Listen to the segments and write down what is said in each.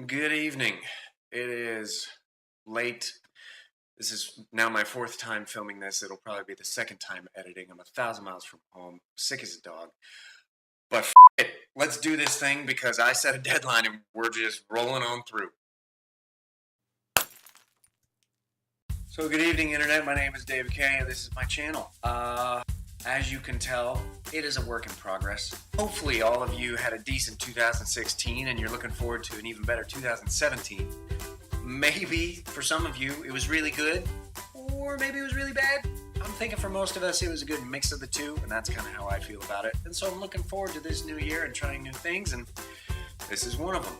Good evening. It is late. This is now my fourth time filming this. It'll probably be the second time editing. I'm 1,000 miles from home, sick as a dog. But it, let's do this thing because I set a deadline and we're just rolling on through. So good evening, Internet. My name is David K. and this is my channel. As you can tell, it is a work in progress. Hopefully all of you had a decent 2016 and you're looking forward to an even better 2017. Maybe for some of you it was really good, or maybe it was really bad. I'm thinking for most of us it was a good mix of the two, and that's kind of how I feel about it. And so I'm looking forward to this new year and trying new things, and this is one of them.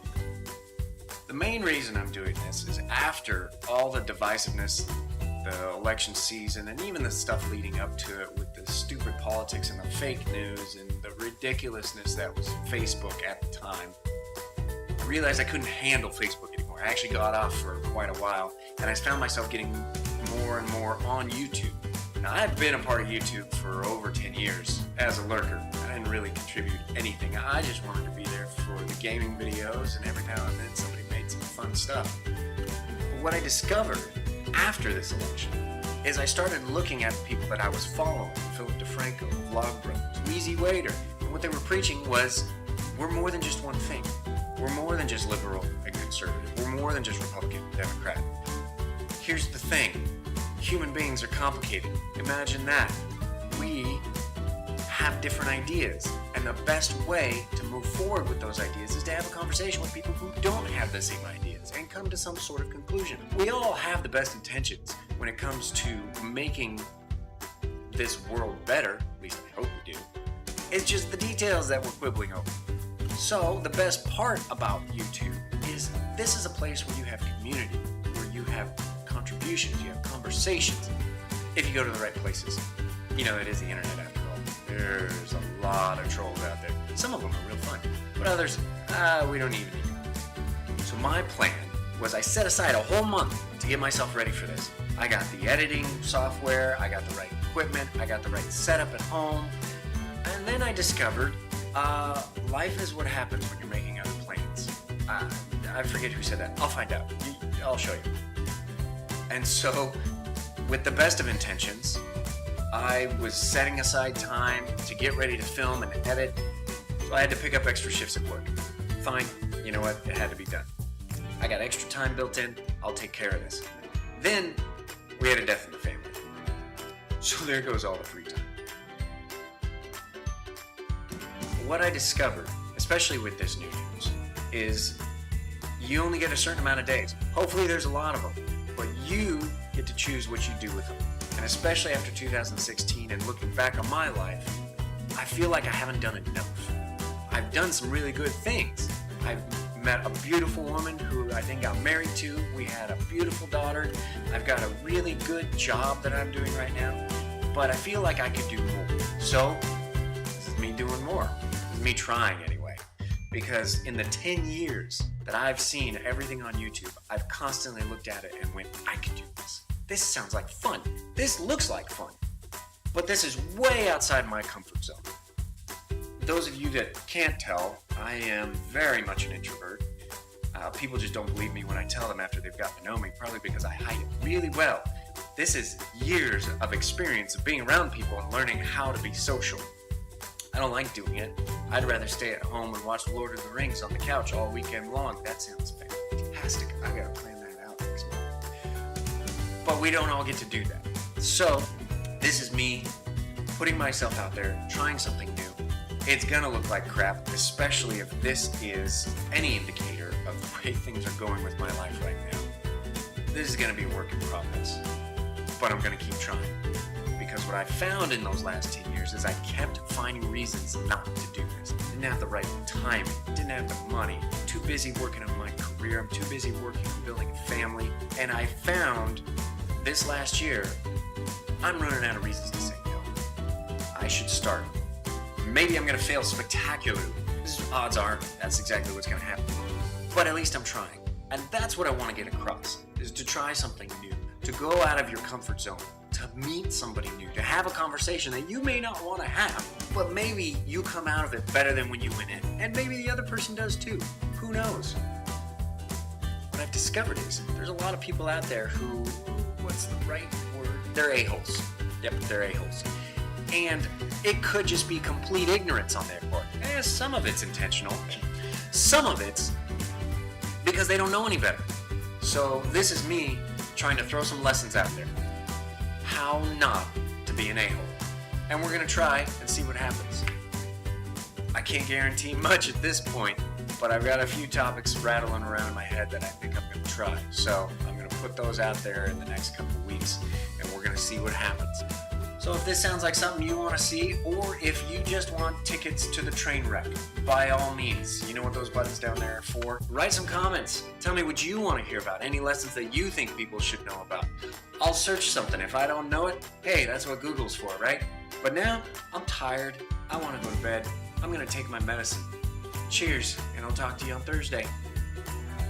The main reason I'm doing this is after all the divisiveness, the election season, and even the stuff leading up to it with the stupid politics and the fake news and the ridiculousness that was Facebook at the time, I realized I couldn't handle Facebook anymore. I actually got off for quite a while, and I found myself getting more and more on YouTube. Now, I've been a part of YouTube for over 10 years as a lurker. I didn't really contribute anything. I just wanted to be there for the gaming videos, and every now and then somebody made some fun stuff. But what I discovered after this election is I started looking at the people that I was following: Philip DeFranco, Vlogbrothers, Wheezy Waiter, and what they were preaching was, we're more than just one thing. We're more than just liberal and conservative. We're more than just Republican and Democrat. Here's the thing. Human beings are complicated. Imagine that. We have different ideas, and the best way to move forward with those ideas is to have a conversation with people who don't have the same ideas and come to some sort of conclusion. We all have the best intentions when it comes to making this world better, at least I hope we do. It's just the details that we're quibbling over. So the best part about YouTube is this is a place where you have community, where you have contributions, you have conversations, if you go to the right places. You know, it is the internet after all. There's a lot of trolls out there. Some of them are real fun, but others, we don't even need them. So my plan was I set aside a whole month to get myself ready for this. I got the editing software, I got the right equipment, I got the right setup at home, and then I discovered life is what happens when you're making other plans. I forget who said that. I'll find out. I'll show you. And so, with the best of intentions, I was setting aside time to get ready to film and edit, so I had to pick up extra shifts at work. Fine, you know what? It had to be done. I got extra time built in. I'll take care of this. Then, we had a death in the family. So there goes all the free time. What I discovered, especially with this new news, is you only get a certain amount of days. Hopefully there's a lot of them, but you get to choose what you do with them. And especially after 2016 and looking back on my life, I feel like I haven't done enough. I've done some really good things. I've met a beautiful woman who I think got married to. We had a beautiful daughter. I've got a really good job that I'm doing right now, but I feel like I could do more. So this is me doing more. Me trying anyway, because in the 10 years that I've seen everything on YouTube, I've constantly looked at it and went, I could do this. This sounds like fun. This looks like fun. But this is way outside my comfort zone. Those of you that can't tell, I am very much an introvert. People just don't believe me when I tell them after they've gotten to know me, probably because I hide it really well. This is years of experience of being around people and learning how to be social. I don't like doing it. I'd rather stay at home and watch Lord of the Rings on the couch all weekend long. That sounds fantastic. I gotta plan that out next month. But we don't all get to do that. So, this is me putting myself out there, trying something new. It's gonna look like crap, especially if this is any indicator of the way things are going with my life right now. This is gonna be a work in progress. But I'm gonna keep trying. Because what I found in those last 10 years is I kept finding reasons not to do this. Didn't have the right time, didn't have the money, too busy working on my career, I'm too busy working on building a family. And I found this last year, I'm running out of reasons to say no. I should start. Maybe I'm gonna fail spectacularly. Odds are that's exactly what's gonna happen. But at least I'm trying. And that's what I wanna get across, is to try something new, to go out of your comfort zone, to meet somebody new, to have a conversation that you may not want to have, but maybe you come out of it better than when you went in. And maybe the other person does too. Who knows? I've discovered is there's a lot of people out there who, what's the right word? They're a-holes. Yep, they're a-holes. And it could just be complete ignorance on their part. Some of it's intentional. Some of it's because they don't know any better. So this is me trying to throw some lessons out there. How not to be an a-hole. And we're going to try and see what happens. I can't guarantee much at this point, but I've got a few topics rattling around in my head that I think I'm going to try. So I'm going to put those out there in the next couple of weeks, and we're going to see what happens. So if this sounds like something you want to see, or if you just want tickets to the train wreck, by all means, you know what those buttons down there are for? Write some comments. Tell me what you want to hear about, any lessons that you think people should know about. I'll search something. If I don't know it, hey, that's what Google's for, right? But now, I'm tired. I want to go to bed. I'm going to take my medicine. Cheers, and I'll talk to you on Thursday.